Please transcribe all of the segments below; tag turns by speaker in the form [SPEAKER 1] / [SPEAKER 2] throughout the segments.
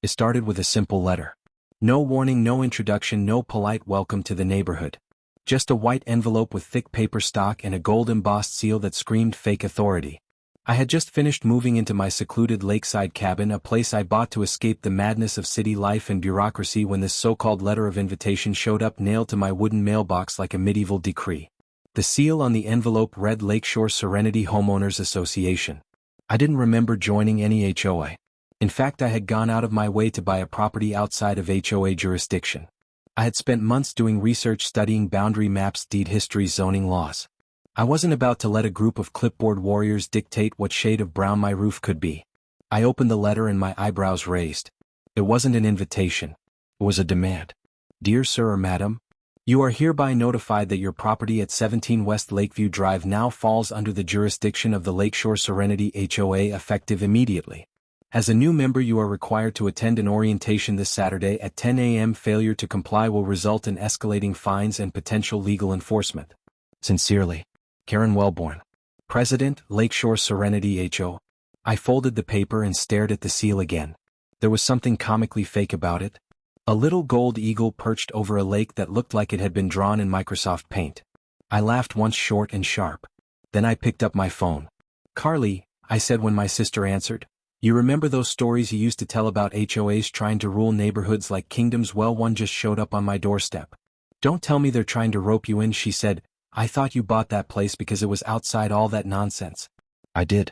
[SPEAKER 1] It started with a simple letter. No warning, no introduction, no polite welcome to the neighborhood. Just a white envelope with thick paper stock and a gold embossed seal that screamed fake authority. I had just finished moving into my secluded lakeside cabin, a place I bought to escape the madness of city life and bureaucracy, when this so-called letter of invitation showed up nailed to my wooden mailbox like a medieval decree. The seal on the envelope read Lakeshore Serenity Homeowners Association. I didn't remember joining any HOA. In fact, I had gone out of my way to buy a property outside of HOA jurisdiction. I had spent months doing research studying boundary maps, deed histories, zoning laws. I wasn't about to let a group of clipboard warriors dictate what shade of brown my roof could be. I opened the letter and my eyebrows raised. It wasn't an invitation. It was a demand. Dear Sir or Madam, you are hereby notified that your property at 17 West Lakeview Drive now falls under the jurisdiction of the Lakeshore Serenity HOA, effective immediately. As a new member, you are required to attend an orientation this Saturday at 10 a.m. Failure to comply will result in escalating fines and potential legal enforcement. Sincerely, Karen Wellborn, President, Lakeshore Serenity HO. I folded the paper and stared at the seal again. There was something comically fake about it. A little gold eagle perched over a lake that looked like it had been drawn in Microsoft Paint. I laughed once, short and sharp. Then I picked up my phone. Carly, I said when my sister answered. You remember those stories you used to tell about HOAs trying to rule neighborhoods like kingdoms? Well, one just showed up on my doorstep. Don't tell me they're trying to rope you in, she said. I thought you bought that place because it was outside all that nonsense. I did.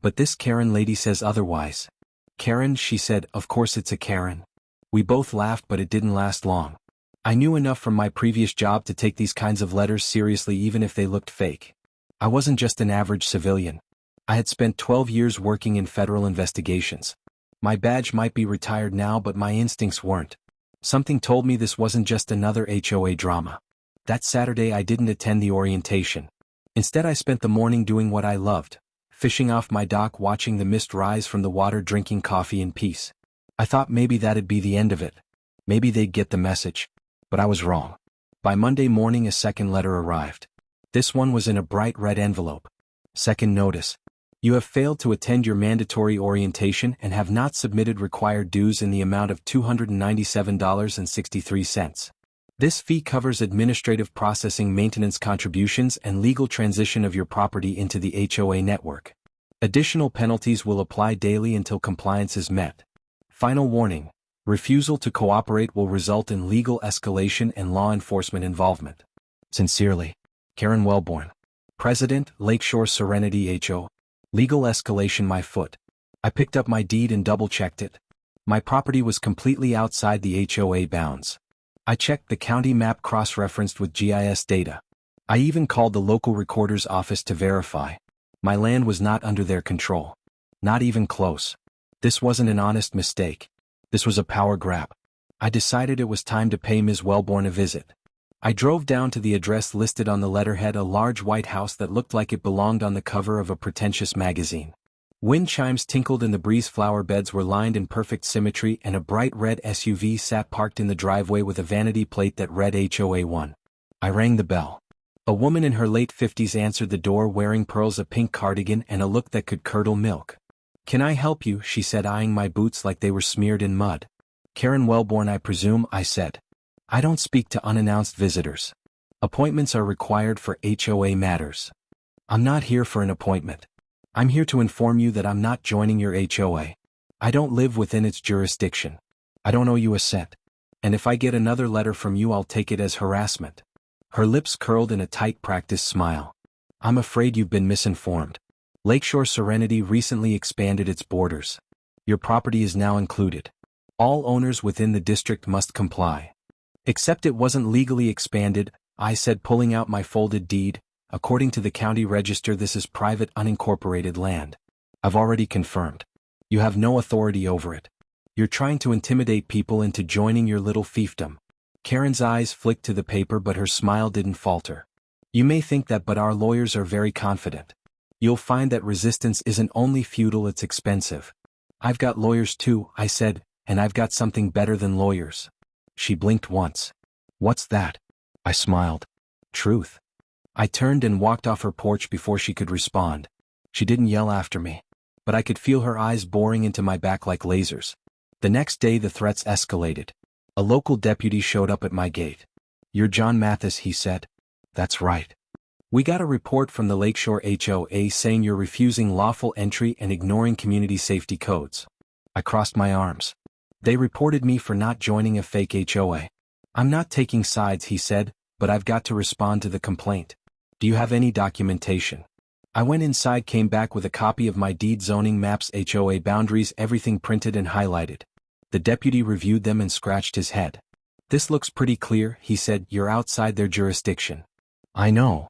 [SPEAKER 1] But this Karen lady says otherwise. Karen, she said, of course it's a Karen. We both laughed, but it didn't last long. I knew enough from my previous job to take these kinds of letters seriously, even if they looked fake. I wasn't just an average civilian. I had spent 12 years working in federal investigations. My badge might be retired now, but my instincts weren't. Something told me this wasn't just another HOA drama. That Saturday I didn't attend the orientation. Instead, I spent the morning doing what I loved, fishing off my dock, watching the mist rise from the water, drinking coffee in peace. I thought maybe that'd be the end of it. Maybe they'd get the message. But I was wrong. By Monday morning, a second letter arrived. This one was in a bright red envelope. Second notice. You have failed to attend your mandatory orientation and have not submitted required dues in the amount of $297.63. This fee covers administrative processing, maintenance contributions, and legal transition of your property into the HOA network. Additional penalties will apply daily until compliance is met. Final warning: refusal to cooperate will result in legal escalation and law enforcement involvement. Sincerely, Karen Wellborn, President, Lakeshore Serenity HO. Legal escalation. My foot. I picked up my deed and double-checked it. My property was completely outside the HOA bounds. I checked the county map, cross-referenced with GIS data. I even called the local recorder's office to verify. My land was not under their control. Not even close. This wasn't an honest mistake. This was a power grab. I decided it was time to pay Ms. Wellborn a visit. I drove down to the address listed on the letterhead, a large white house that looked like it belonged on the cover of a pretentious magazine. Wind chimes tinkled in the breeze, flower beds were lined in perfect symmetry, and a bright red SUV sat parked in the driveway with a vanity plate that read HOA 1. I rang the bell. A woman in her late 50s answered the door, wearing pearls, a pink cardigan, and a look that could curdle milk. Can I help you? She said, eyeing my boots like they were smeared in mud. Karen Wellborn, I presume, I said. I don't speak to unannounced visitors. Appointments are required for HOA matters. I'm not here for an appointment. I'm here to inform you that I'm not joining your HOA. I don't live within its jurisdiction. I don't owe you a cent. And if I get another letter from you, I'll take it as harassment. Her lips curled in a tight, practiced smile. I'm afraid you've been misinformed. Lakeshore Serenity recently expanded its borders. Your property is now included. All owners within the district must comply. Except it wasn't legally expanded, I said, pulling out my folded deed. According to the county register, this is private, unincorporated land. I've already confirmed. You have no authority over it. You're trying to intimidate people into joining your little fiefdom. Karen's eyes flicked to the paper, but her smile didn't falter. You may think that, but our lawyers are very confident. You'll find that resistance isn't only futile, it's expensive. I've got lawyers too, I said, and I've got something better than lawyers. She blinked once. What's that? I smiled. Truth. I turned and walked off her porch before she could respond. She didn't yell after me, but I could feel her eyes boring into my back like lasers. The next day the threats escalated. A local deputy showed up at my gate. "You're John Mathis," he said. "That's right. We got a report from the Lakeshore HOA saying you're refusing lawful entry and ignoring community safety codes." I crossed my arms. "They reported me for not joining a fake HOA. I'm not taking sides," he said, "but I've got to respond to the complaint. Do you have any documentation?" I went inside, came back with a copy of my deed, zoning maps, HOA boundaries, everything printed and highlighted. The deputy reviewed them and scratched his head. "This looks pretty clear," he said. "You're outside their jurisdiction." "I know."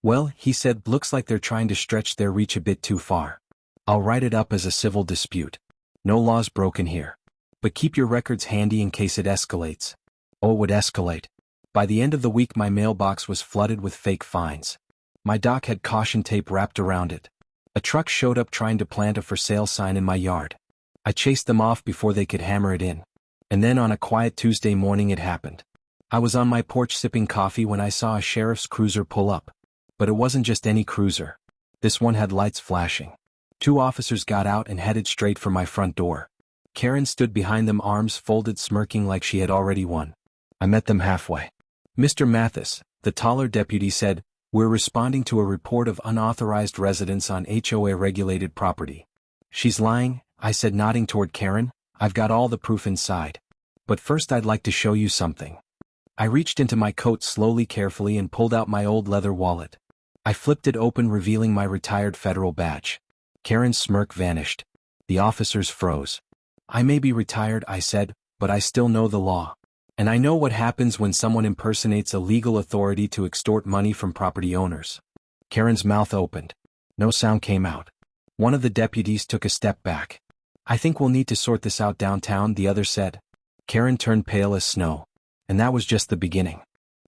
[SPEAKER 1] "Well," he said, "looks like they're trying to stretch their reach a bit too far. I'll write it up as a civil dispute. No laws broken here. But keep your records handy in case it escalates." Oh, it would escalate. By the end of the week my mailbox was flooded with fake fines. My dock had caution tape wrapped around it. A truck showed up trying to plant a for sale sign in my yard. I chased them off before they could hammer it in. And then on a quiet Tuesday morning it happened. I was on my porch sipping coffee when I saw a sheriff's cruiser pull up. But it wasn't just any cruiser. This one had lights flashing. 2 officers got out and headed straight for my front door. Karen stood behind them, arms folded, smirking like she had already won. I met them halfway. "Mr. Mathis," the taller deputy said, "we're responding to a report of unauthorized residence on HOA-regulated property." "She's lying," I said, nodding toward Karen. "I've got all the proof inside. But first I'd like to show you something." I reached into my coat slowly, carefully, and pulled out my old leather wallet. I flipped it open, revealing my retired federal badge. Karen's smirk vanished. The officers froze. "I may be retired," I said, "but I still know the law. And I know what happens when someone impersonates a legal authority to extort money from property owners." Karen's mouth opened. No sound came out. One of the deputies took a step back. "I think we'll need to sort this out downtown," the other said. Karen turned pale as snow. And that was just the beginning.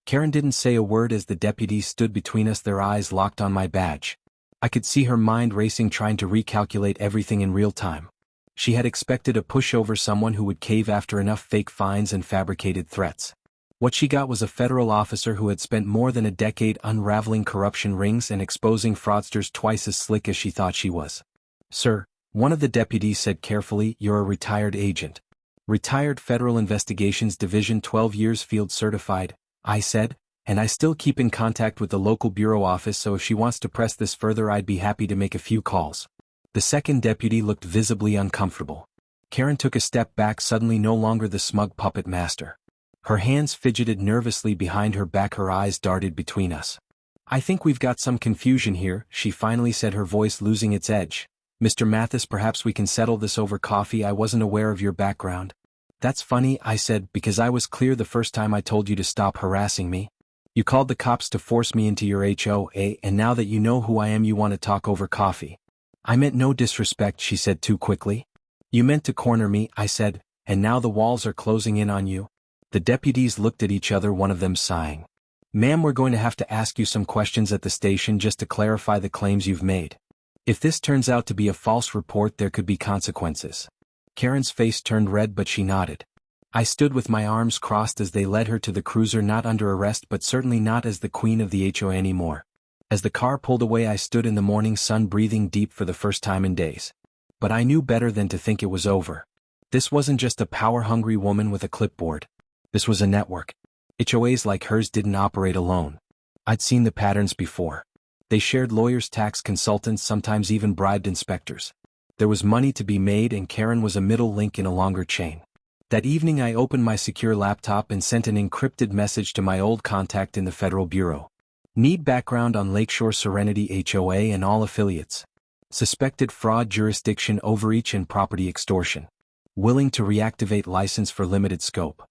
[SPEAKER 1] Karen didn't say a word as the deputies stood between us, their eyes locked on my badge. I could see her mind racing, trying to recalculate everything in real time. She had expected a pushover, someone who would cave after enough fake fines and fabricated threats. What she got was a federal officer who had spent more than a decade unraveling corruption rings and exposing fraudsters twice as slick as she thought she was. "Sir," one of the deputies said carefully, "you're a retired agent." "Retired, Federal Investigations Division, 12 years, field certified," I said, "and I still keep in contact with the local bureau office, so if she wants to press this further I'd be happy to make a few calls." The second deputy looked visibly uncomfortable. Karen took a step back, suddenly no longer the smug puppet master. Her hands fidgeted nervously behind her back, her eyes darted between us. "I think we've got some confusion here," she finally said, her voice losing its edge. "Mr. Mathis, perhaps we can settle this over coffee. I wasn't aware of your background." "That's funny," I said, "because I was clear the first time I told you to stop harassing me. You called the cops to force me into your HOA, and now that you know who I am you want to talk over coffee." "I meant no disrespect," she said too quickly. "You meant to corner me," I said, "and now the walls are closing in on you." The deputies looked at each other, one of them sighing. "Ma'am, we're going to have to ask you some questions at the station just to clarify the claims you've made. If this turns out to be a false report, there could be consequences." Karen's face turned red, but she nodded. I stood with my arms crossed as they led her to the cruiser, not under arrest but certainly not as the queen of the HOA anymore. As the car pulled away I stood in the morning sun, breathing deep for the first time in days. But I knew better than to think it was over. This wasn't just a power-hungry woman with a clipboard. This was a network. HOAs like hers didn't operate alone. I'd seen the patterns before. They shared lawyers, tax consultants, sometimes even bribed inspectors. There was money to be made, and Karen was a middle link in a longer chain. That evening I opened my secure laptop and sent an encrypted message to my old contact in the Federal Bureau. Need background on Lakeshore Serenity HOA and all affiliates. Suspected fraud, jurisdiction overreach and property extortion. Willing to reactivate license for limited scope.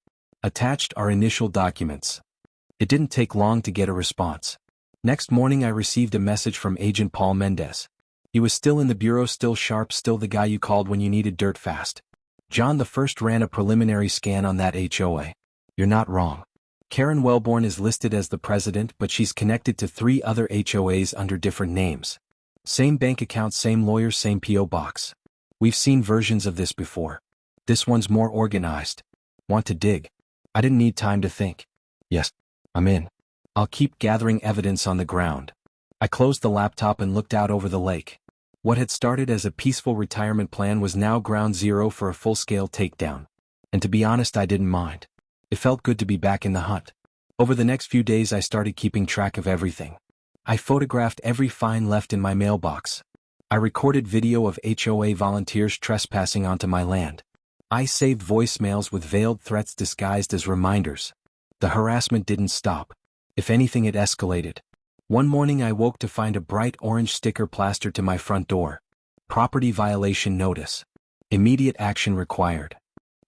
[SPEAKER 1] Attached are initial documents. It didn't take long to get a response. Next morning I received a message from Agent Paul Mendez. He was still in the bureau, still sharp, still the guy you called when you needed dirt fast. "John the First ran a preliminary scan on that HOA. You're not wrong. Karen Wellborn is listed as the president, but she's connected to 3 other HOAs under different names. Same bank account, same lawyer, same P.O. box. We've seen versions of this before. This one's more organized. Want to dig?" I didn't need time to think. "Yes, I'm in. I'll keep gathering evidence on the ground." I closed the laptop and looked out over the lake. What had started as a peaceful retirement plan was now ground zero for a full-scale takedown. And to be honest, I didn't mind. It felt good to be back in the hunt. Over the next few days I started keeping track of everything. I photographed every fine left in my mailbox. I recorded video of HOA volunteers trespassing onto my land. I saved voicemails with veiled threats disguised as reminders. The harassment didn't stop. If anything, it escalated. One morning I woke to find a bright orange sticker plastered to my front door. Property violation notice. Immediate action required.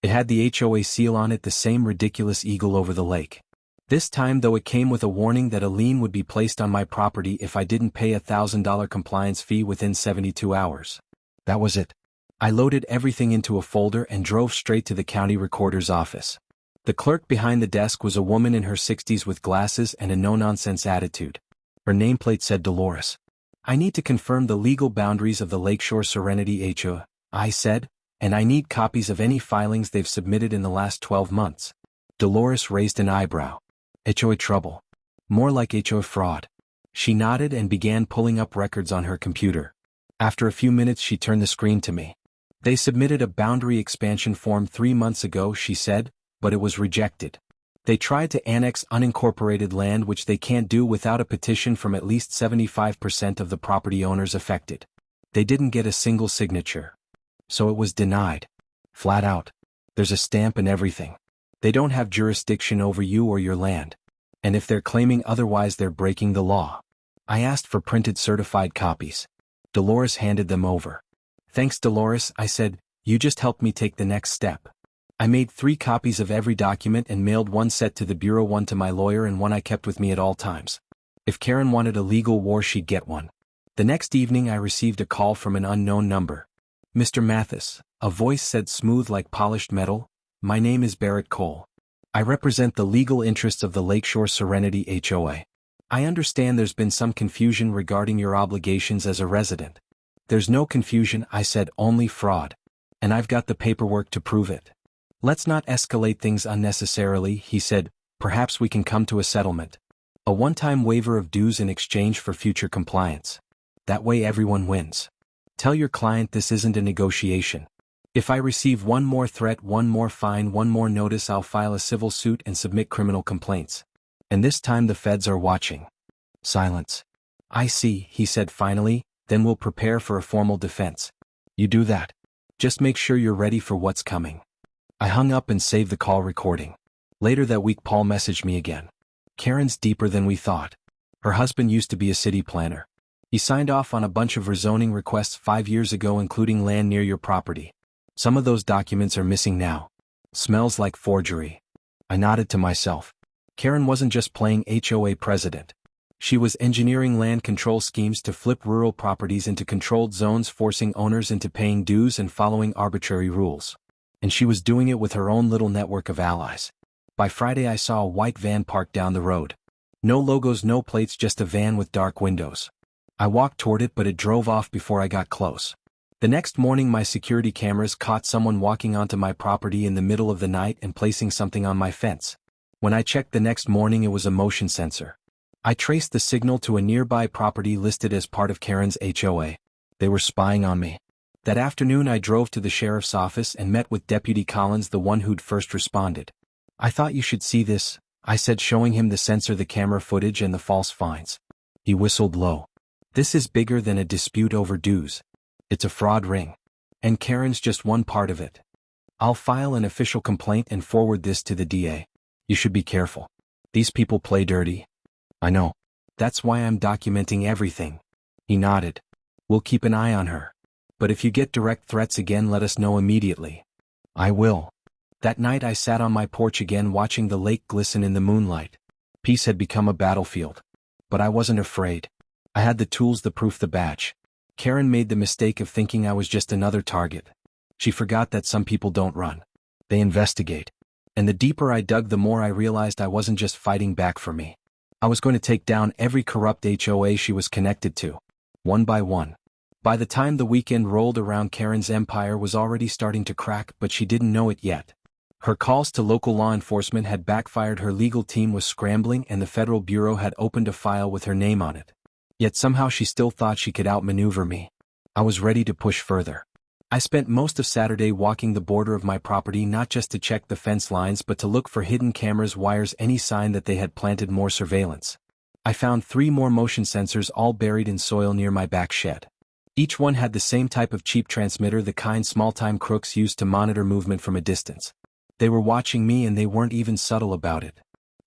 [SPEAKER 1] It had the HOA seal on it, the same ridiculous eagle over the lake. This time, though, it came with a warning that a lien would be placed on my property if I didn't pay a $1,000 compliance fee within 72 hours. That was it. I loaded everything into a folder and drove straight to the county recorder's office. The clerk behind the desk was a woman in her 60s with glasses and a no-nonsense attitude. Her nameplate said Dolores. "I need to confirm the legal boundaries of the Lakeshore Serenity HOA," I said, "and I need copies of any filings they've submitted in the last 12 months. Dolores raised an eyebrow. HOA trouble. More like HOA fraud. She nodded and began pulling up records on her computer. After a few minutes she turned the screen to me. "They submitted a boundary expansion form 3 months ago," she said, "but it was rejected. They tried to annex unincorporated land, which they can't do without a petition from at least 75% of the property owners affected. They didn't get a single signature. So it was denied. Flat out. There's a stamp and everything. They don't have jurisdiction over you or your land. And if they're claiming otherwise, they're breaking the law." I asked for printed certified copies. Dolores handed them over. "Thanks, Dolores," I said. "You just helped me take the next step." I made 3 copies of every document and mailed one set to the bureau, one to my lawyer, and one I kept with me at all times. If Karen wanted a legal war, she'd get one. The next evening I received a call from an unknown number. "Mr. Mathis," a voice said, smooth like polished metal. "My name is Barrett Cole. I represent the legal interests of the Lakeshore Serenity HOA. I understand there's been some confusion regarding your obligations as a resident." "There's no confusion," I said, "only fraud. And I've got the paperwork to prove it." "Let's not escalate things unnecessarily," he said. "Perhaps we can come to a settlement. A one-time waiver of dues in exchange for future compliance. That way everyone wins. Tell your client this isn't a negotiation. If I receive one more threat, one more fine, one more notice, I'll file a civil suit and submit criminal complaints. And this time the feds are watching." Silence. "I see," he said finally, "then we'll prepare for a formal defense. You do that. Just make sure you're ready for what's coming." I hung up and saved the call recording. Later that week Paul messaged me again. "Karen's deeper than we thought. Her husband used to be a city planner. He signed off on a bunch of rezoning requests 5 years ago, including land near your property. Some of those documents are missing now. Smells like forgery." I nodded to myself. Karen wasn't just playing HOA president. She was engineering land control schemes to flip rural properties into controlled zones, forcing owners into paying dues and following arbitrary rules. And she was doing it with her own little network of allies. By Friday I saw a white van parked down the road. No logos, no plates, just a van with dark windows. I walked toward it, but it drove off before I got close. The next morning my security cameras caught someone walking onto my property in the middle of the night and placing something on my fence. When I checked the next morning, it was a motion sensor. I traced the signal to a nearby property listed as part of Karen's HOA. They were spying on me. That afternoon I drove to the sheriff's office and met with Deputy Collins, the one who'd first responded. "I thought you should see this," I said, showing him the sensor, the camera footage, and the false finds. He whistled low. "This is bigger than a dispute over dues. It's a fraud ring. And Karen's just one part of it. I'll file an official complaint and forward this to the DA. You should be careful. These people play dirty." "I know. That's why I'm documenting everything." He nodded. "We'll keep an eye on her. But if you get direct threats again, let us know immediately." "I will." That night I sat on my porch again, watching the lake glisten in the moonlight. Peace had become a battlefield. But I wasn't afraid. I had the tools, the proof, the badge. Karen made the mistake of thinking I was just another target. She forgot that some people don't run. They investigate. And the deeper I dug, the more I realized I wasn't just fighting back for me. I was going to take down every corrupt HOA she was connected to. One by one. By the time the weekend rolled around, Karen's empire was already starting to crack, but she didn't know it yet. Her calls to local law enforcement had backfired. Her legal team was scrambling, and the Federal Bureau had opened a file with her name on it. Yet somehow she still thought she could outmaneuver me. I was ready to push further. I spent most of Saturday walking the border of my property not just to check the fence lines but to look for hidden cameras, wires, any sign that they had planted more surveillance. I found 3 more motion sensors all buried in soil near my back shed. Each one had the same type of cheap transmitter, the kind small-time crooks use to monitor movement from a distance. They were watching me and they weren't even subtle about it.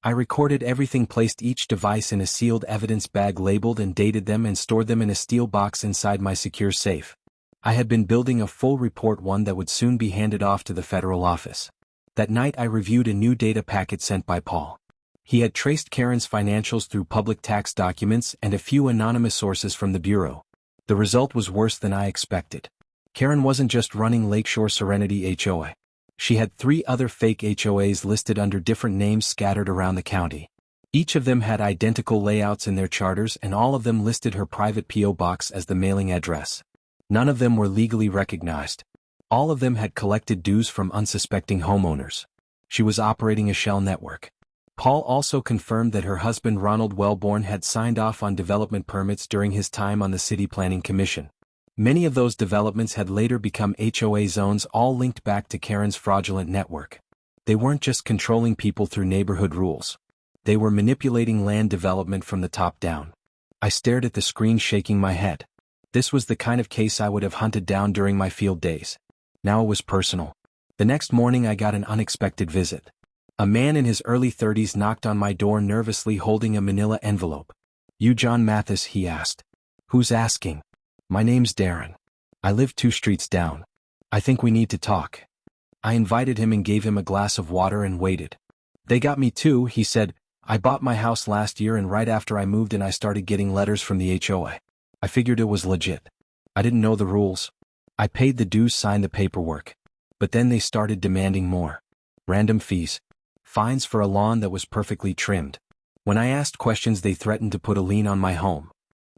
[SPEAKER 1] I recorded everything, placed each device in a sealed evidence bag, labeled and dated them, and stored them in a steel box inside my secure safe. I had been building a full report, one that would soon be handed off to the federal office. That night I reviewed a new data packet sent by Paul. He had traced Karen's financials through public tax documents and a few anonymous sources from the Bureau. The result was worse than I expected. Karen wasn't just running Lakeshore Serenity HOA. She had 3 other fake HOAs listed under different names scattered around the county. Each of them had identical layouts in their charters, and all of them listed her private P.O. box as the mailing address. None of them were legally recognized. All of them had collected dues from unsuspecting homeowners. She was operating a shell network. Paul also confirmed that her husband Ronald Wellborn had signed off on development permits during his time on the City Planning Commission. Many of those developments had later become HOA zones, all linked back to Karen's fraudulent network. They weren't just controlling people through neighborhood rules. They were manipulating land development from the top down. I stared at the screen, shaking my head. This was the kind of case I would have hunted down during my field days. Now it was personal. The next morning I got an unexpected visit. A man in his early 30s knocked on my door, nervously holding a manila envelope. "You John Mathis?" he asked. "Who's asking?" "My name's Darren. I live 2 streets down. I think we need to talk." I invited him and gave him a glass of water and waited. "They got me too," he said. "I bought my house last year, and right after I moved in I started getting letters from the HOA. I figured it was legit. I didn't know the rules. I paid the dues, signed the paperwork. But then they started demanding more. Random fees. Fines for a lawn that was perfectly trimmed. When I asked questions they threatened to put a lien on my home."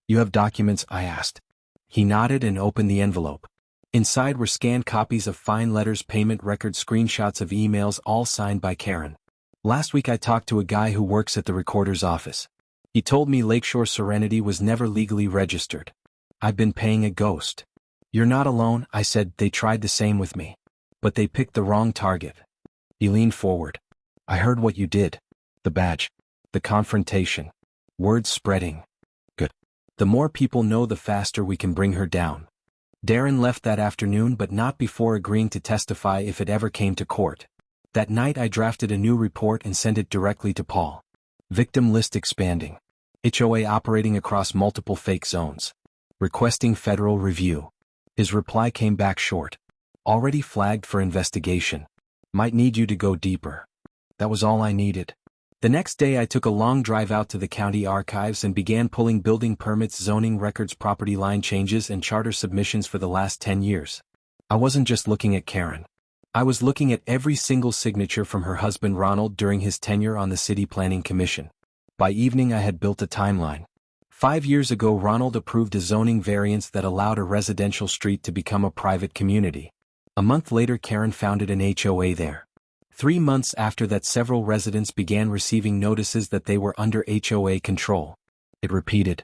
[SPEAKER 1] "You have documents?" I asked. He nodded and opened the envelope. Inside were scanned copies of fine letters, payment records, screenshots of emails, all signed by Karen. "Last week I talked to a guy who works at the recorder's office. He told me Lakeshore Serenity was never legally registered. I've been paying a ghost." "You're not alone," I said. "They tried the same with me. But they picked the wrong target." He leaned forward. "I heard what you did. The badge. The confrontation. Word spreading. Good. The more people know, the faster we can bring her down." Darren left that afternoon, but not before agreeing to testify if it ever came to court. That night I drafted a new report and sent it directly to Paul. Victim list expanding. HOA operating across multiple fake zones. Requesting federal review. His reply came back short. "Already flagged for investigation. Might need you to go deeper." That was all I needed. The next day I took a long drive out to the county archives and began pulling building permits, zoning records, property line changes, and charter submissions for the last 10 years. I wasn't just looking at Karen. I was looking at every single signature from her husband Ronald during his tenure on the City Planning Commission. By evening I had built a timeline. 5 years ago Ronald approved a zoning variance that allowed a residential street to become a private community. A month later Karen founded an HOA there. 3 months after that several residents began receiving notices that they were under HOA control. It repeated.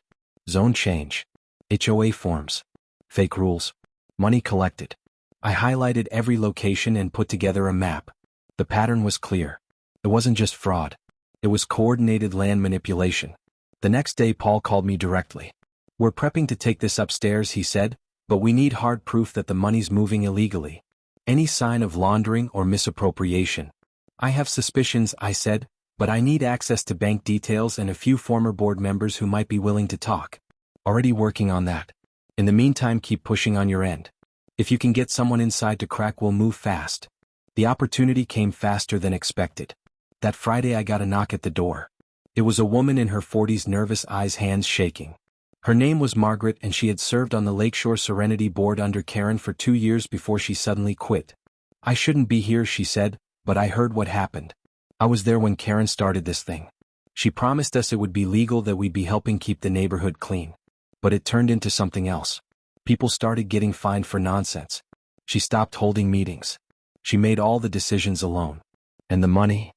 [SPEAKER 1] Zone change. HOA forms. Fake rules. Money collected. I highlighted every location and put together a map. The pattern was clear. It wasn't just fraud. It was coordinated land manipulation. The next day Paul called me directly. "We're prepping to take this upstairs," he said, "but we need hard proof that the money's moving illegally. Any sign of laundering or misappropriation." "I have suspicions," I said, "but I need access to bank details and a few former board members who might be willing to talk." "Already working on that. In the meantime, keep pushing on your end. If you can get someone inside to crack, we'll move fast." The opportunity came faster than expected. That Friday I got a knock at the door. It was a woman in her 40s, nervous eyes, hands shaking. Her name was Margaret, and she had served on the Lakeshore Serenity board under Karen for 2 years before she suddenly quit. "I shouldn't be here," she said, "but I heard what happened. I was there when Karen started this thing. She promised us it would be legal, that we'd be helping keep the neighborhood clean. But it turned into something else. People started getting fined for nonsense. She stopped holding meetings. She made all the decisions alone. And the money?"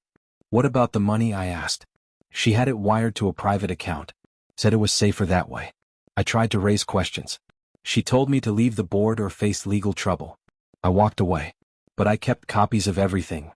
[SPEAKER 1] "What about the money?" I asked. "She had it wired to a private account. Said it was safer that way." I tried to raise questions. She told me to leave the board or face legal trouble. I walked away. But I kept copies of everything.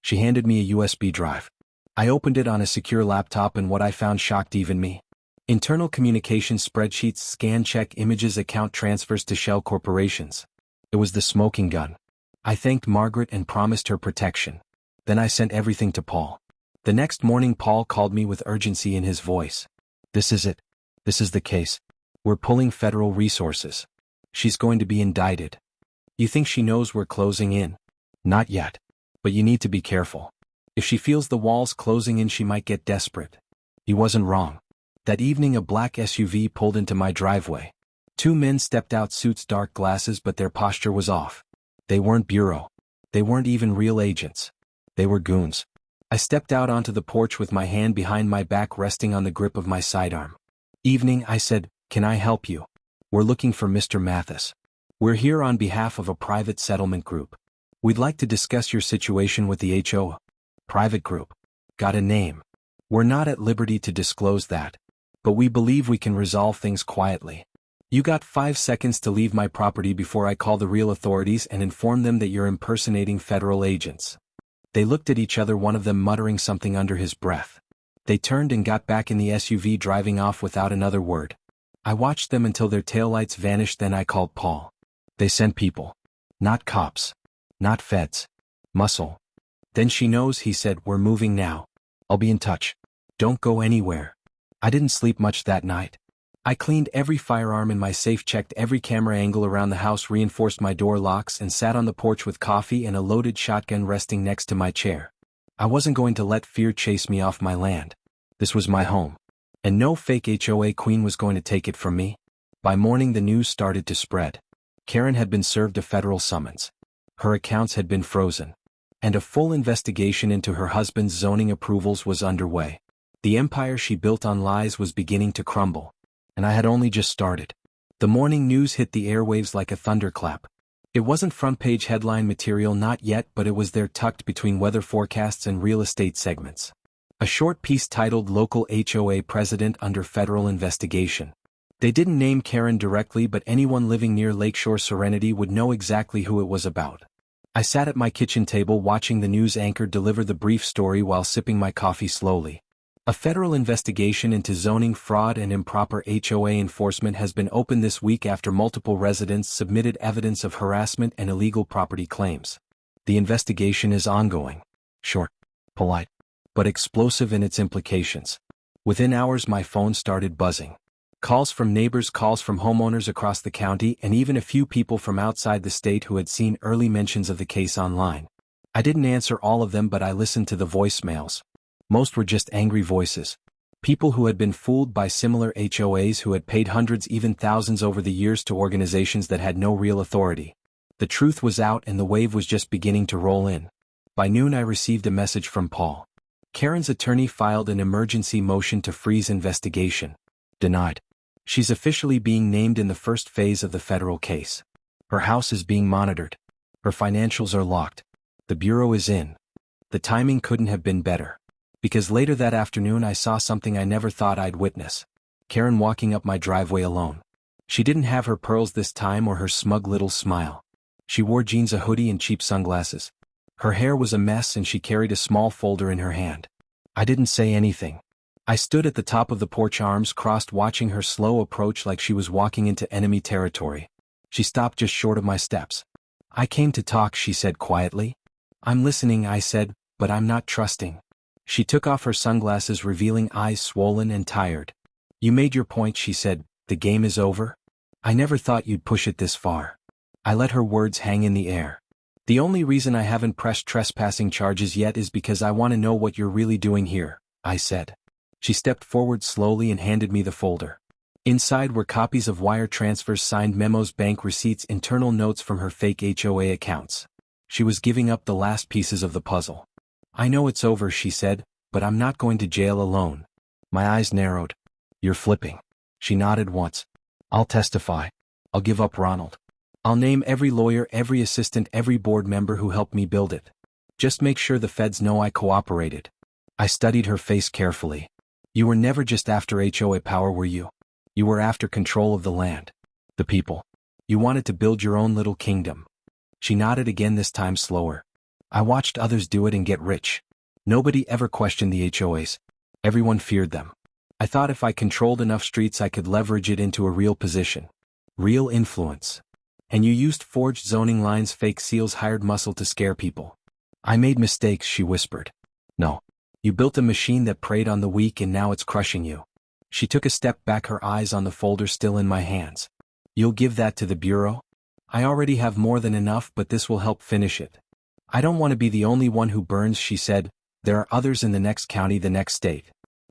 [SPEAKER 1] She handed me a USB drive. I opened it on a secure laptop and what I found shocked even me. Internal communication spreadsheets, scan check images, account transfers to shell corporations. It was the smoking gun. I thanked Margaret and promised her protection. Then I sent everything to Paul. The next morning Paul called me with urgency in his voice. This is it. This is the case. We're pulling federal resources. She's going to be indicted. You think she knows we're closing in? Not yet. But you need to be careful. If she feels the walls closing in, she might get desperate. He wasn't wrong. That evening a black SUV pulled into my driveway. Two men stepped out, suits, dark glasses, but their posture was off. They weren't bureau. They weren't even real agents. They were goons. I stepped out onto the porch with my hand behind my back resting on the grip of my sidearm. Evening, I said, "Can I help you? We're looking for Mr. Mathis. We're here on behalf of a private settlement group. We'd like to discuss your situation with the HOA. Private group. Got a name. We're not at liberty to disclose that. But we believe we can resolve things quietly. You got 5 seconds to leave my property before I call the real authorities and inform them that you're impersonating federal agents." They looked at each other, one of them muttering something under his breath. They turned and got back in the SUV, driving off without another word. I watched them until their taillights vanished, then I called Paul. They sent people. Not cops. Not feds. Muscle. Then she knows, he said. We're moving now. I'll be in touch. Don't go anywhere. I didn't sleep much that night. I cleaned every firearm in my safe, checked every camera angle around the house, reinforced my door locks, and sat on the porch with coffee and a loaded shotgun resting next to my chair. I wasn't going to let fear chase me off my land. This was my home. And no fake HOA queen was going to take it from me. By morning the news started to spread. Karen had been served a federal summons. Her accounts had been frozen. And a full investigation into her husband's zoning approvals was underway. The empire she built on lies was beginning to crumble. And I had only just started. The morning news hit the airwaves like a thunderclap. It wasn't front-page headline material, not yet, but it was there, tucked between weather forecasts and real estate segments. A short piece titled "Local HOA President Under Federal Investigation." They didn't name Karen directly, but anyone living near Lakeshore Serenity would know exactly who it was about. I sat at my kitchen table watching the news anchor deliver the brief story while sipping my coffee slowly. A federal investigation into zoning fraud and improper HOA enforcement has been opened this week after multiple residents submitted evidence of harassment and illegal property claims. The investigation is ongoing. Short, polite, but explosive in its implications. Within hours my phone started buzzing. Calls from neighbors, calls from homeowners across the county, and even a few people from outside the state who had seen early mentions of the case online. I didn't answer all of them, but I listened to the voicemails. Most were just angry voices. People who had been fooled by similar HOAs, who had paid hundreds, even thousands over the years to organizations that had no real authority. The truth was out and the wave was just beginning to roll in. By noon I received a message from Paul. Karen's attorney filed an emergency motion to freeze investigation. Denied. She's officially being named in the first phase of the federal case. Her house is being monitored. Her financials are locked. The bureau is in. The timing couldn't have been better. Because later that afternoon I saw something I never thought I'd witness. Karen walking up my driveway alone. She didn't have her pearls this time or her smug little smile. She wore jeans, a hoodie, and cheap sunglasses. Her hair was a mess and she carried a small folder in her hand. I didn't say anything. I stood at the top of the porch, arms crossed, watching her slow approach like she was walking into enemy territory. She stopped just short of my steps. "I came to talk," she said quietly. "I'm listening," I said, "but I'm not trusting." She took off her sunglasses, revealing eyes swollen and tired. "You made your point," she said. "The game is over? I never thought you'd push it this far." I let her words hang in the air. "The only reason I haven't pressed trespassing charges yet is because I want to know what you're really doing here," I said. She stepped forward slowly and handed me the folder. Inside were copies of wire transfers, signed memos, bank receipts, internal notes from her fake HOA accounts. She was giving up the last pieces of the puzzle. "I know it's over," she said, "but I'm not going to jail alone." My eyes narrowed. "You're flipping." She nodded once. "I'll testify. I'll give up Ronald. I'll name every lawyer, every assistant, every board member who helped me build it. Just make sure the feds know I cooperated." I studied her face carefully. "You were never just after HOA power, were you? You were after control of the land. The people. You wanted to build your own little kingdom. She nodded again, this time slower. I watched others do it and get rich. Nobody ever questioned the HOAs. Everyone feared them. I thought if I controlled enough streets I could leverage it into a real position. Real influence. And you used forged zoning lines, fake seals, hired muscle to scare people. I made mistakes, she whispered. No. You built a machine that preyed on the weak and now it's crushing you. She took a step back, her eyes on the folder still in my hands. You'll give that to the Bureau? I already have more than enough, but this will help finish it. I don't want to be the only one who burns, she said. There are others in the next county, the next state.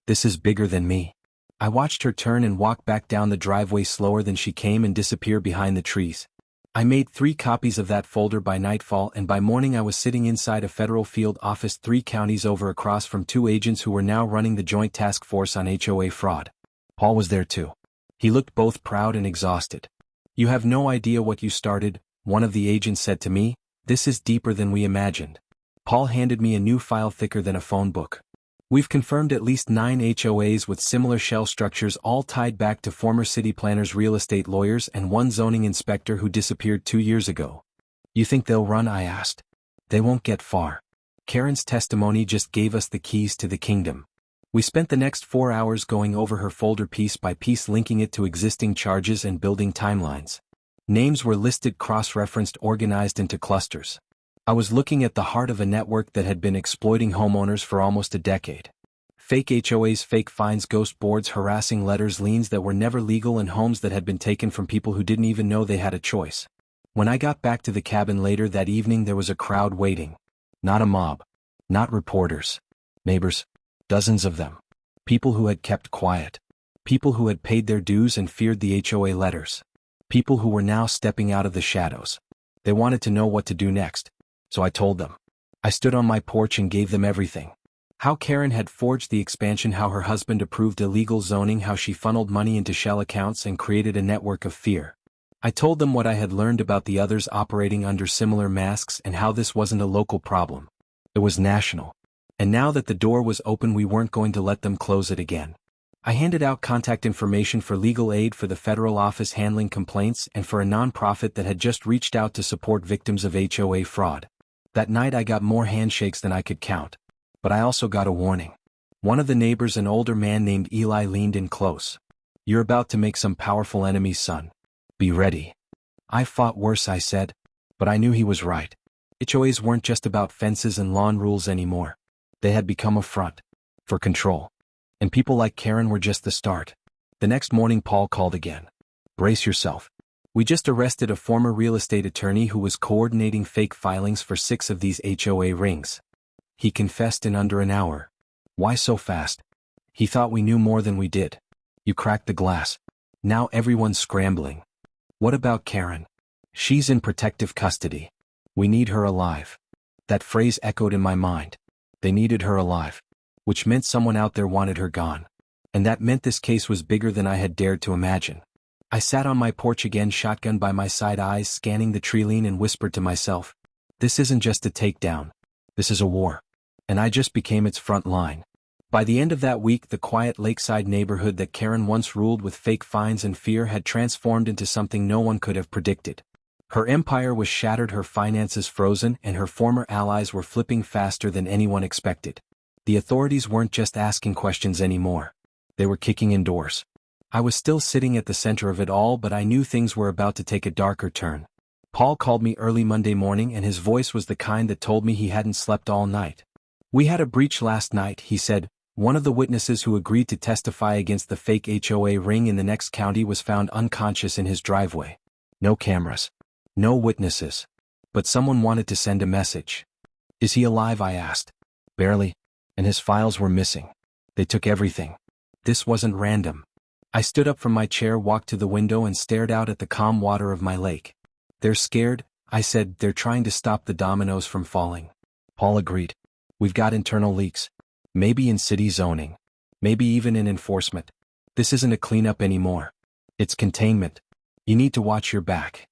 [SPEAKER 1] This is bigger than me. I watched her turn and walk back down the driveway slower than she came and disappear behind the trees. I made 3 copies of that folder by nightfall, and by morning I was sitting inside a federal field office 3 counties over across from 2 agents who were now running the Joint Task Force on HOA fraud. Paul was there too. He looked both proud and exhausted. You have no idea what you started, one of the agents said to me. This is deeper than we imagined. Paul handed me a new file thicker than a phone book. We've confirmed at least 9 HOAs with similar shell structures, all tied back to former city planners, real estate lawyers, and 1 zoning inspector who disappeared 2 years ago. You think they'll run? I asked. They won't get far. Karen's testimony just gave us the keys to the kingdom. We spent the next 4 hours going over her folder piece by piece, linking it to existing charges and building timelines. Names were listed, cross-referenced, organized into clusters. I was looking at the heart of a network that had been exploiting homeowners for almost a decade. Fake HOAs, fake fines, ghost boards, harassing letters, liens that were never legal, and homes that had been taken from people who didn't even know they had a choice. When I got back to the cabin later that evening, there was a crowd waiting. Not a mob. Not reporters. Neighbors. Dozens of them. People who had kept quiet. People who had paid their dues and feared the HOA letters. People who were now stepping out of the shadows. They wanted to know what to do next. So I told them. I stood on my porch and gave them everything. How Karen had forged the expansion, how her husband approved illegal zoning, how she funneled money into shell accounts and created a network of fear. I told them what I had learned about the others operating under similar masks and how this wasn't a local problem. It was national. And now that the door was open, we weren't going to let them close it again. I handed out contact information for legal aid, for the federal office handling complaints, and for a nonprofit that had just reached out to support victims of HOA fraud. That night I got more handshakes than I could count. But I also got a warning. One of the neighbors, an older man named Eli, leaned in close. You're about to make some powerful enemies, son. Be ready. I fought worse, I said. But I knew he was right. HOAs weren't just about fences and lawn rules anymore. They had become a front. For control. And people like Karen were just the start. The next morning Paul called again. Brace yourself. We just arrested a former real estate attorney who was coordinating fake filings for 6 of these HOA rings. He confessed in under an hour. Why so fast? He thought we knew more than we did. You cracked the glass. Now everyone's scrambling. What about Karen? She's in protective custody. We need her alive. That phrase echoed in my mind. They needed her alive. Which meant someone out there wanted her gone. And that meant this case was bigger than I had dared to imagine. I sat on my porch again, shotgun by my side, eyes scanning the tree line, and whispered to myself, this isn't just a takedown. This is a war. And I just became its front line. By the end of that week, the quiet lakeside neighborhood that Karen once ruled with fake fines and fear had transformed into something no one could have predicted. Her empire was shattered, her finances frozen, and her former allies were flipping faster than anyone expected. The authorities weren't just asking questions anymore. They were kicking in doors. I was still sitting at the center of it all, but I knew things were about to take a darker turn. Paul called me early Monday morning, and his voice was the kind that told me he hadn't slept all night. We had a breach last night, he said. One of the witnesses who agreed to testify against the fake HOA ring in the next county was found unconscious in his driveway. No cameras. No witnesses. But someone wanted to send a message. Is he alive? I asked. Barely. And his files were missing. They took everything. This wasn't random. I stood up from my chair, walked to the window, and stared out at the calm water of my lake. They're scared, I said. They're trying to stop the dominoes from falling. Paul agreed. We've got internal leaks. Maybe in city zoning. Maybe even in enforcement. This isn't a cleanup anymore. It's containment. You need to watch your back.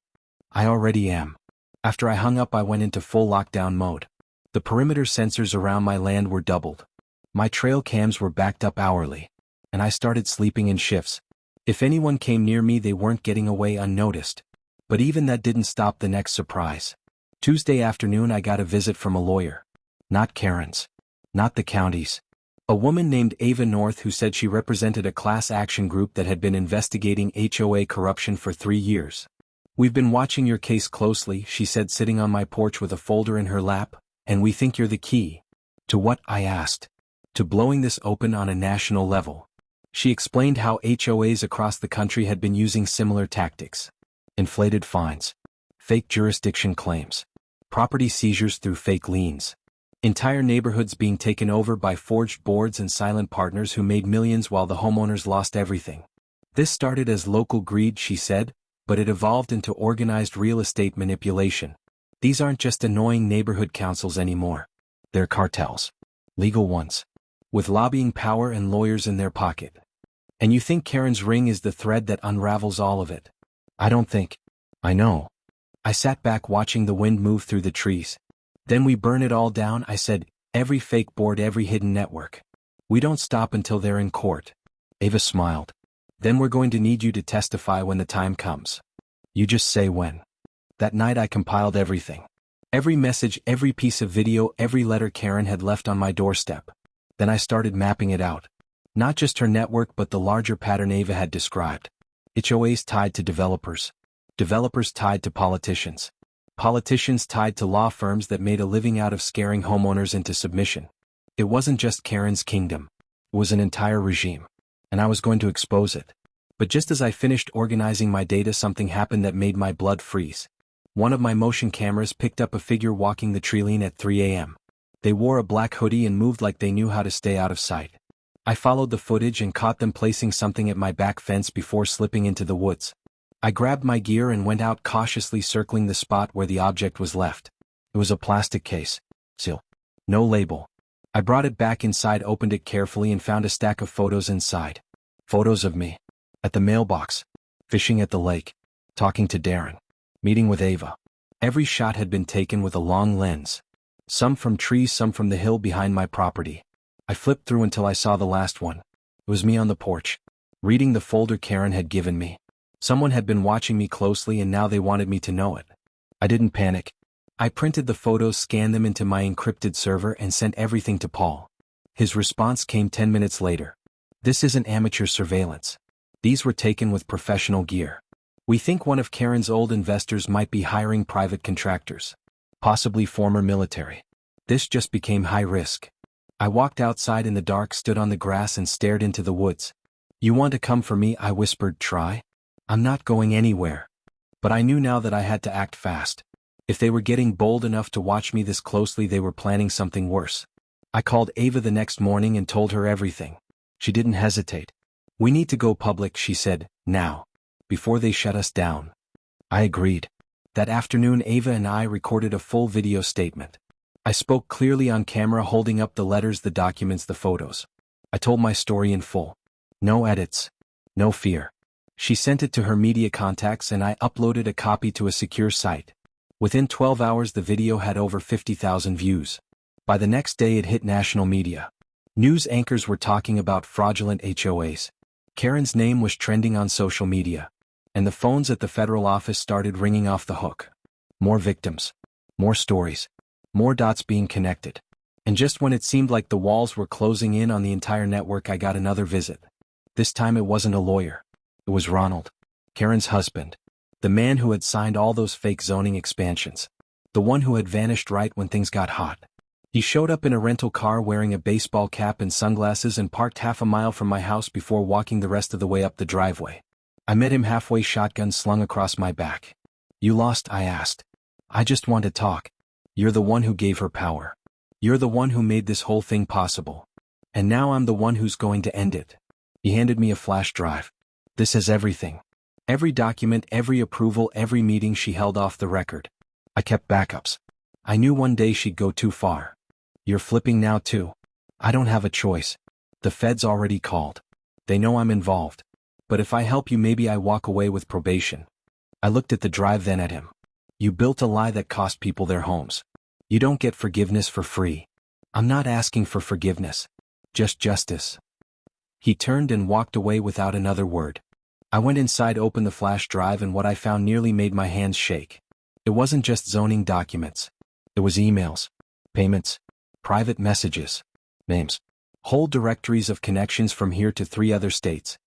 [SPEAKER 1] I already am. After I hung up, I went into full lockdown mode. The perimeter sensors around my land were doubled. My trail cams were backed up hourly. And I started sleeping in shifts. If anyone came near me, they weren't getting away unnoticed. But even that didn't stop the next surprise. Tuesday afternoon I got a visit from a lawyer. Not Karen's. Not the county's. A woman named Ava North who said she represented a class action group that had been investigating HOA corruption for 3 years. "We've been watching your case closely," she said, sitting on my porch with a folder in her lap, "and we think you're the key." "To what?" I asked. "To blowing this open on a national level." She explained how HOAs across the country had been using similar tactics. Inflated fines. Fake jurisdiction claims. Property seizures through fake liens. Entire neighborhoods being taken over by forged boards and silent partners who made millions while the homeowners lost everything. "This started as local greed," she said, "but it evolved into organized real estate manipulation. These aren't just annoying neighborhood councils anymore. They're cartels. Legal ones. With lobbying power and lawyers in their pocket. And you think Karen's ring is the thread that unravels all of it? I don't think. I know." I sat back watching the wind move through the trees. "Then we burn it all down," I said, "every fake board, every hidden network. We don't stop until they're in court." Ava smiled. "Then we're going to need you to testify when the time comes." "You just say when." That night I compiled everything. Every message, every piece of video, every letter Karen had left on my doorstep. Then I started mapping it out. Not just her network but the larger pattern Ava had described. HOAs tied to developers. Developers tied to politicians. Politicians tied to law firms that made a living out of scaring homeowners into submission. It wasn't just Karen's kingdom. It was an entire regime. And I was going to expose it. But just as I finished organizing my data, something happened that made my blood freeze. One of my motion cameras picked up a figure walking the tree line at 3 a.m. They wore a black hoodie and moved like they knew how to stay out of sight. I followed the footage and caught them placing something at my back fence before slipping into the woods. I grabbed my gear and went out, cautiously circling the spot where the object was left. It was a plastic case. Seal. No label. I brought it back inside, opened it carefully, and found a stack of photos inside. Photos of me. At the mailbox. Fishing at the lake. Talking to Darren. Meeting with Ava. Every shot had been taken with a long lens. Some from trees, some from the hill behind my property. I flipped through until I saw the last one. It was me on the porch. Reading the folder Karen had given me. Someone had been watching me closely and now they wanted me to know it. I didn't panic. I printed the photos, scanned them into my encrypted server, and sent everything to Paul. His response came 10 minutes later. "This isn't amateur surveillance. These were taken with professional gear. We think one of Karen's old investors might be hiring private contractors. Possibly former military. This just became high risk." I walked outside in the dark, stood on the grass and stared into the woods. "You want to come for me?" I whispered. "Try? I'm not going anywhere." But I knew now that I had to act fast. If they were getting bold enough to watch me this closely, they were planning something worse. I called Ava the next morning and told her everything. She didn't hesitate. "We need to go public," she said, "now. Before they shut us down." I agreed. That afternoon Ava and I recorded a full video statement. I spoke clearly on camera, holding up the letters, the documents, the photos. I told my story in full. No edits. No fear. She sent it to her media contacts and I uploaded a copy to a secure site. Within 12 hours the video had over 50,000 views. By the next day it hit national media. News anchors were talking about fraudulent HOAs. Karen's name was trending on social media. And the phones at the federal office started ringing off the hook. More victims. More stories. More dots being connected. And just when it seemed like the walls were closing in on the entire network, I got another visit. This time it wasn't a lawyer. It was Ronald. Karen's husband. The man who had signed all those fake zoning expansions. The one who had vanished right when things got hot. He showed up in a rental car wearing a baseball cap and sunglasses and parked half a mile from my house before walking the rest of the way up the driveway. I met him halfway, shotgun slung across my back. "You lost?" I asked. "I just want to talk. You're the one who gave her power. You're the one who made this whole thing possible. And now I'm the one who's going to end it." He handed me a flash drive. "This has everything. Every document, every approval, every meeting." She held off the record. "I kept backups. I knew one day she'd go too far." "You're flipping now too?" "I don't have a choice. The feds already called. They know I'm involved. But if I help you, maybe I walk away with probation." I looked at the drive, then at him. "You built a lie that cost people their homes. You don't get forgiveness for free." "I'm not asking for forgiveness. Just justice." He turned and walked away without another word. I went inside, opened the flash drive, and what I found nearly made my hands shake. It wasn't just zoning documents. It was emails, payments, private messages, names, whole directories of connections from here to 3 other states,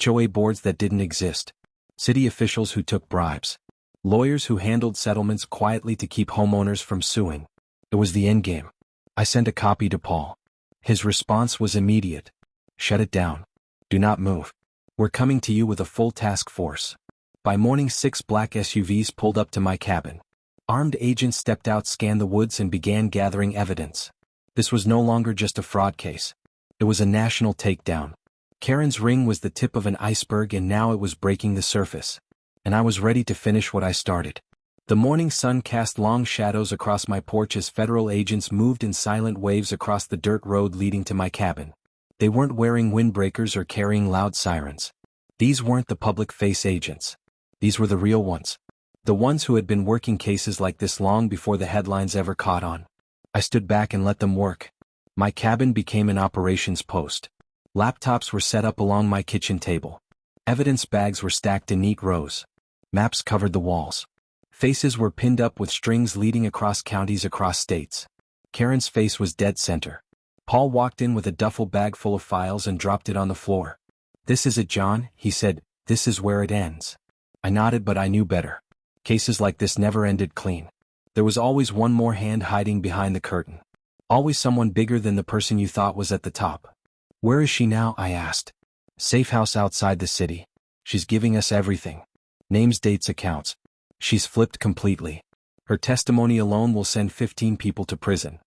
[SPEAKER 1] HOA boards that didn't exist, city officials who took bribes, lawyers who handled settlements quietly to keep homeowners from suing. It was the endgame. I sent a copy to Paul. His response was immediate. Shut it down. Do not move. We're coming to you with a full task force. By morning, 6 black SUVs pulled up to my cabin. Armed agents stepped out, scanned the woods, and began gathering evidence. This was no longer just a fraud case. It was a national takedown. Karen's ring was the tip of an iceberg, and now it was breaking the surface. And I was ready to finish what I started. The morning sun cast long shadows across my porch as federal agents moved in silent waves across the dirt road leading to my cabin. They weren't wearing windbreakers or carrying loud sirens. These weren't the public face agents. These were the real ones. The ones who had been working cases like this long before the headlines ever caught on. I stood back and let them work. My cabin became an operations post. Laptops were set up along my kitchen table. Evidence bags were stacked in neat rows. Maps covered the walls. Faces were pinned up with strings leading across counties, across states. Karen's face was dead center. Paul walked in with a duffel bag full of files and dropped it on the floor. "This is it, John," he said. "This is where it ends." I nodded, but I knew better. Cases like this never ended clean. There was always one more hand hiding behind the curtain. Always someone bigger than the person you thought was at the top. "Where is she now?" I asked. "Safe house outside the city. She's giving us everything. Names, dates, accounts. She's flipped completely. Her testimony alone will send 15 people to prison.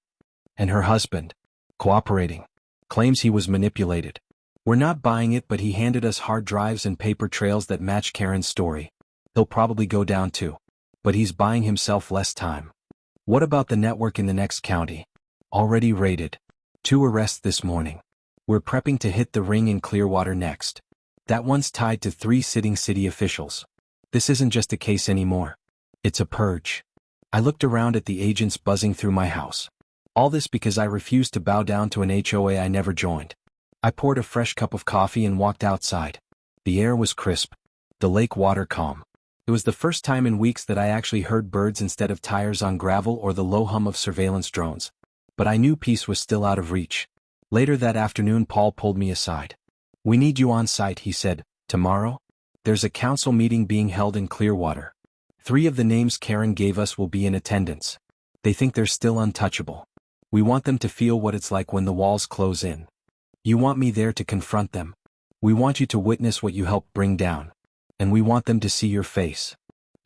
[SPEAKER 1] And her husband, cooperating, claims he was manipulated. We're not buying it, but he handed us hard drives and paper trails that match Karen's story. He'll probably go down too. But he's buying himself less time." "What about the network in the next county?" "Already raided. 2 arrests this morning. We're prepping to hit the ring in Clearwater next. That one's tied to 3 sitting city officials. This isn't just a case anymore. It's a purge." I looked around at the agents buzzing through my house. All this because I refused to bow down to an HOA I never joined. I poured a fresh cup of coffee and walked outside. The air was crisp. The lake water calm. It was the first time in weeks that I actually heard birds instead of tires on gravel or the low hum of surveillance drones. But I knew peace was still out of reach. Later that afternoon, Paul pulled me aside. "We need you on site," he said. "Tomorrow? There's a council meeting being held in Clearwater. 3 of the names Karen gave us will be in attendance. They think they're still untouchable. We want them to feel what it's like when the walls close in. You want me there to confront them. We want you to witness what you helped bring down. And we want them to see your face."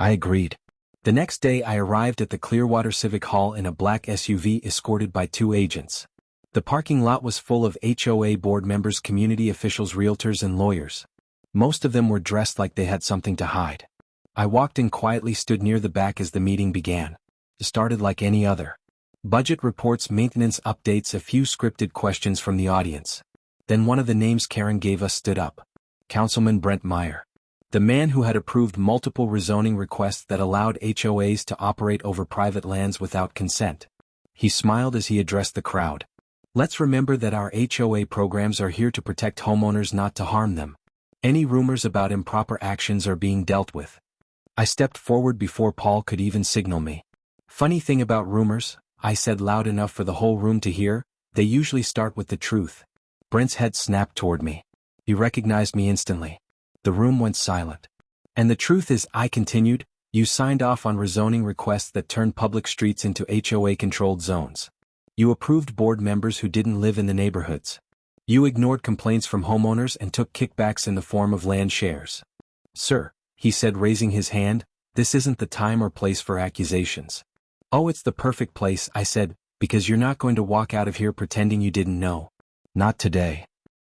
[SPEAKER 1] I agreed. The next day I arrived at the Clearwater Civic Hall in a black SUV escorted by 2 agents. The parking lot was full of HOA board members, community officials, realtors, and lawyers. Most of them were dressed like they had something to hide. I walked in quietly, stood near the back as the meeting began. It started like any other. Budget reports, maintenance updates, a few scripted questions from the audience. Then one of the names Karen gave us stood up. Councilman Brent Meyer. The man who had approved multiple rezoning requests that allowed HOAs to operate over private lands without consent. He smiled as he addressed the crowd. "Let's remember that our HOA programs are here to protect homeowners, not to harm them. Any rumors about improper actions are being dealt with." I stepped forward before Paul could even signal me. "Funny thing about rumors," I said loud enough for the whole room to hear, "they usually start with the truth." Brent's head snapped toward me. He recognized me instantly. The room went silent. "And the truth is," I continued, "you signed off on rezoning requests that turned public streets into HOA-controlled zones. You approved board members who didn't live in the neighborhoods. You ignored complaints from homeowners and took kickbacks in the form of land shares." "Sir," he said, raising his hand, "this isn't the time or place for accusations." "Oh, it's the perfect place," I said, "because you're not going to walk out of here pretending you didn't know. Not today."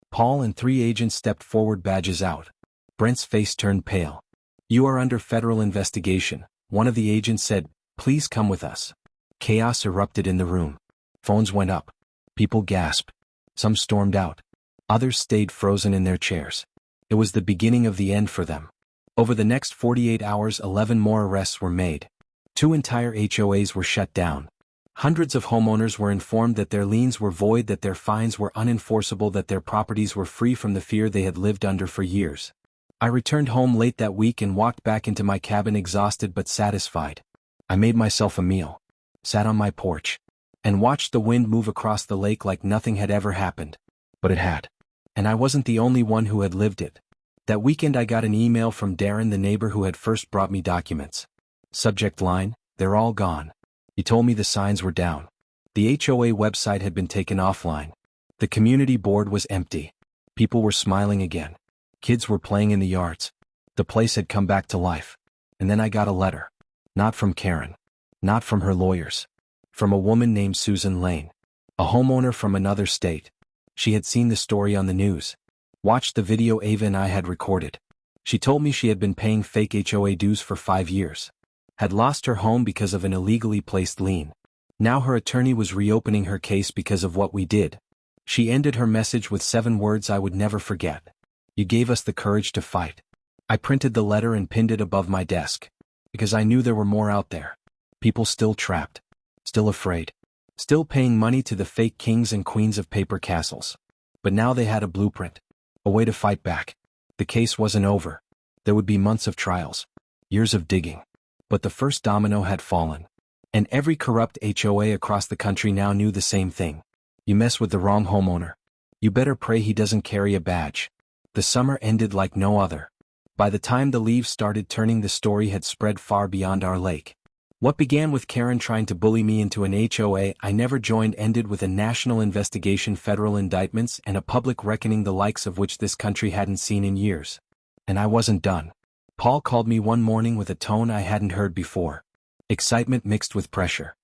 [SPEAKER 1] Paul and 3 agents stepped forward, badges out. Brent's face turned pale. "You are under federal investigation," one of the agents said. "Please come with us." Chaos erupted in the room. Phones went up. People gasped. Some stormed out. Others stayed frozen in their chairs. It was the beginning of the end for them. Over the next 48 hours, 11 more arrests were made. 2 entire HOAs were shut down. Hundreds of homeowners were informed that their liens were void, that their fines were unenforceable, that their properties were free from the fear they had lived under for years. I returned home late that week and walked back into my cabin exhausted but satisfied. I made myself a meal, sat on my porch, and watched the wind move across the lake like nothing had ever happened. But it had. And I wasn't the only one who had lived it. That weekend I got an email from Darren, the neighbor who had first brought me documents. Subject line, "They're all gone." He told me the signs were down. The HOA website had been taken offline. The community board was empty. People were smiling again. Kids were playing in the yards. The place had come back to life. And then I got a letter. Not from Karen. Not from her lawyers. From a woman named Susan Lane. A homeowner from another state. She had seen the story on the news. Watched the video Ava and I had recorded. She told me she had been paying fake HOA dues for 5 years. Had lost her home because of an illegally placed lien. Now her attorney was reopening her case because of what we did. She ended her message with 7 words I would never forget. "You gave us the courage to fight." I printed the letter and pinned it above my desk. Because I knew there were more out there. People still trapped. Still afraid. Still paying money to the fake kings and queens of paper castles. But now they had a blueprint. A way to fight back. The case wasn't over. There would be months of trials. Years of digging. But the first domino had fallen. And every corrupt HOA across the country now knew the same thing. You mess with the wrong homeowner. You better pray he doesn't carry a badge. The summer ended like no other. By the time the leaves started turning, the story had spread far beyond our lake. What began with Karen trying to bully me into an HOA I never joined ended with a national investigation, federal indictments, and a public reckoning the likes of which this country hadn't seen in years. And I wasn't done. Paul called me one morning with a tone I hadn't heard before. Excitement mixed with pressure.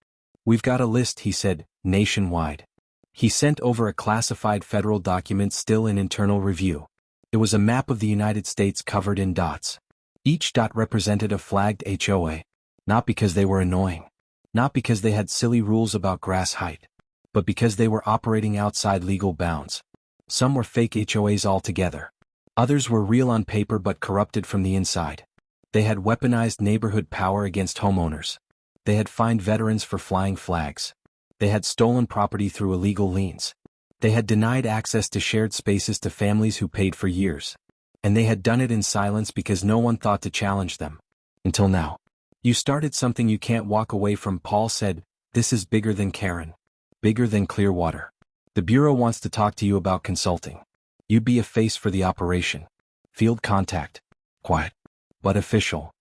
[SPEAKER 1] "We've got a list," he said, "nationwide." He sent over a classified federal document still in internal review. It was a map of the United States covered in dots. Each dot represented a flagged HOA. Not because they were annoying. Not because they had silly rules about grass height. But because they were operating outside legal bounds. Some were fake HOAs altogether. Others were real on paper but corrupted from the inside. They had weaponized neighborhood power against homeowners. They had fined veterans for flying flags. They had stolen property through illegal liens. They had denied access to shared spaces to families who paid for years. And they had done it in silence because no one thought to challenge them. Until now. "You started something you can't walk away from," Paul said. "This is bigger than Karen. Bigger than Clearwater. The Bureau wants to talk to you about consulting. You'd be a face for the operation. Field contact. Quiet. But official."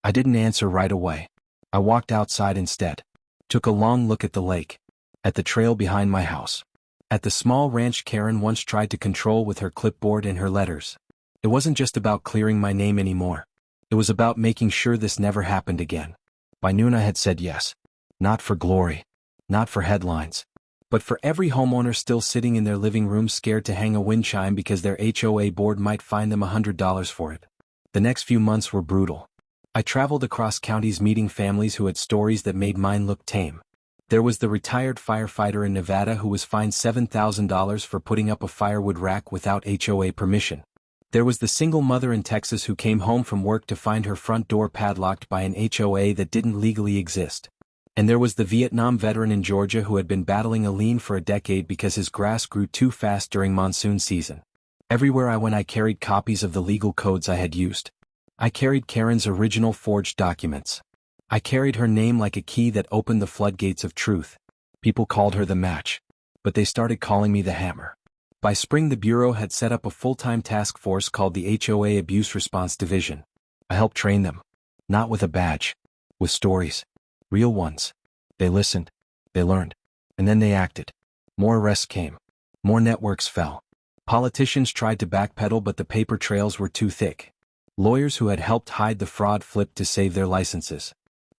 [SPEAKER 1] I didn't answer right away. I walked outside instead. Took a long look at the lake. At the trail behind my house. At the small ranch Karen once tried to control with her clipboard and her letters. It wasn't just about clearing my name anymore. It was about making sure this never happened again. By noon I had said yes. Not for glory. Not for headlines. But for every homeowner still sitting in their living room scared to hang a wind chime because their HOA board might fine them $100 for it. The next few months were brutal. I traveled across counties meeting families who had stories that made mine look tame. There was the retired firefighter in Nevada who was fined $7,000 for putting up a firewood rack without HOA permission. There was the single mother in Texas who came home from work to find her front door padlocked by an HOA that didn't legally exist. And there was the Vietnam veteran in Georgia who had been battling a lien for a decade because his grass grew too fast during monsoon season. Everywhere I went I carried copies of the legal codes I had used. I carried Karen's original forged documents. I carried her name like a key that opened the floodgates of truth. People called her the Match. But they started calling me the Hammer. By spring the Bureau had set up a full-time task force called the HOA Abuse Response Division. I helped train them. Not with a badge. With stories. Real ones. They listened. They learned. And then they acted. More arrests came. More networks fell. Politicians tried to backpedal but the paper trails were too thick. Lawyers who had helped hide the fraud flipped to save their licenses.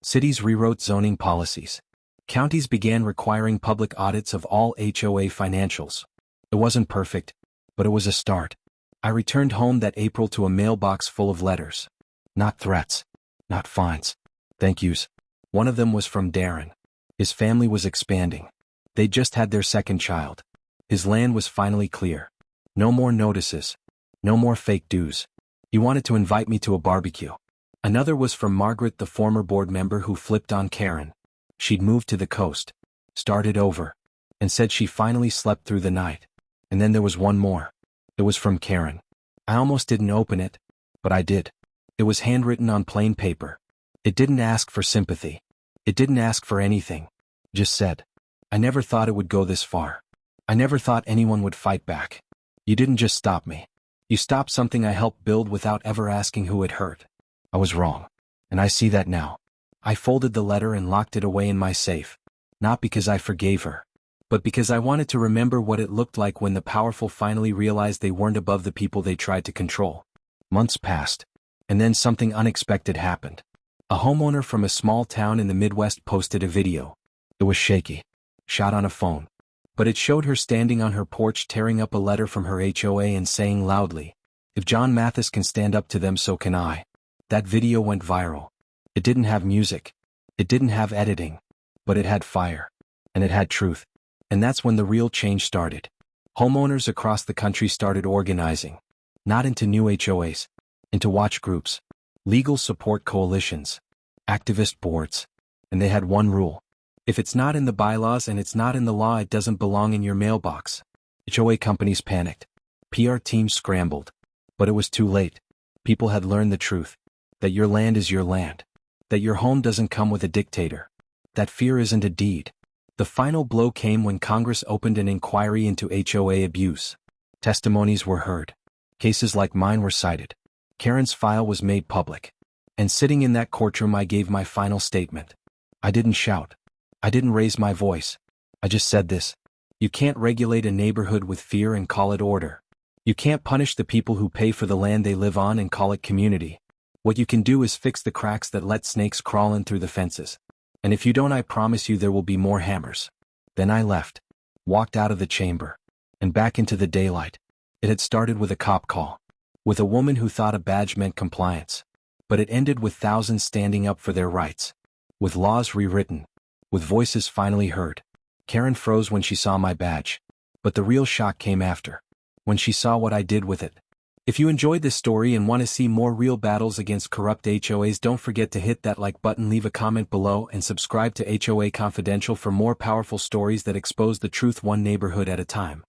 [SPEAKER 1] Cities rewrote zoning policies. Counties began requiring public audits of all HOA financials. It wasn't perfect, but it was a start. I returned home that April to a mailbox full of letters. Not threats. Not fines. Thank yous. One of them was from Darren. His family was expanding. They'd just had their second child. His land was finally clear. No more notices. No more fake dues. He wanted to invite me to a barbecue. Another was from Margaret, the former board member who flipped on Karen. She'd moved to the coast. Started over. And said she finally slept through the night. And then there was one more. It was from Karen. I almost didn't open it. But I did. It was handwritten on plain paper. It didn't ask for sympathy. It didn't ask for anything. Just said, I never thought it would go this far. I never thought anyone would fight back. You didn't just stop me. You stopped something I helped build without ever asking who it hurt. I was wrong. And I see that now. I folded the letter and locked it away in my safe. Not because I forgave her, but because I wanted to remember what it looked like when the powerful finally realized they weren't above the people they tried to control. Months passed, and then something unexpected happened. A homeowner from a small town in the Midwest posted a video. It was shaky, shot on a phone, but it showed her standing on her porch tearing up a letter from her HOA and saying loudly, "If John Mathis can stand up to them, so can I." That video went viral. It didn't have music. It didn't have editing. But it had fire. And it had truth. And that's when the real change started. Homeowners across the country started organizing. Not into new HOAs. Into watch groups. Legal support coalitions. Activist boards. And they had one rule. If it's not in the bylaws and it's not in the law, it doesn't belong in your mailbox. HOA companies panicked. PR teams scrambled. But it was too late. People had learned the truth. That your land is your land. That your home doesn't come with a dictator. That fear isn't a deed. The final blow came when Congress opened an inquiry into HOA abuse. Testimonies were heard. Cases like mine were cited. Karen's file was made public. And sitting in that courtroom, I gave my final statement. I didn't shout. I didn't raise my voice. I just said this. You can't regulate a neighborhood with fear and call it order. You can't punish the people who pay for the land they live on and call it community. What you can do is fix the cracks that let snakes crawl in through the fences. And if you don't, I promise you there will be more hammers. Then I left, walked out of the chamber, and back into the daylight. It had started with a cop call, with a woman who thought a badge meant compliance. But it ended with thousands standing up for their rights, with laws rewritten, with voices finally heard. Karen froze when she saw my badge. But the real shock came after, when she saw what I did with it. If you enjoyed this story and want to see more real battles against corrupt HOAs, don't forget to hit that like button, leave a comment below, and subscribe to HOA Confidential for more powerful stories that expose the truth one neighborhood at a time.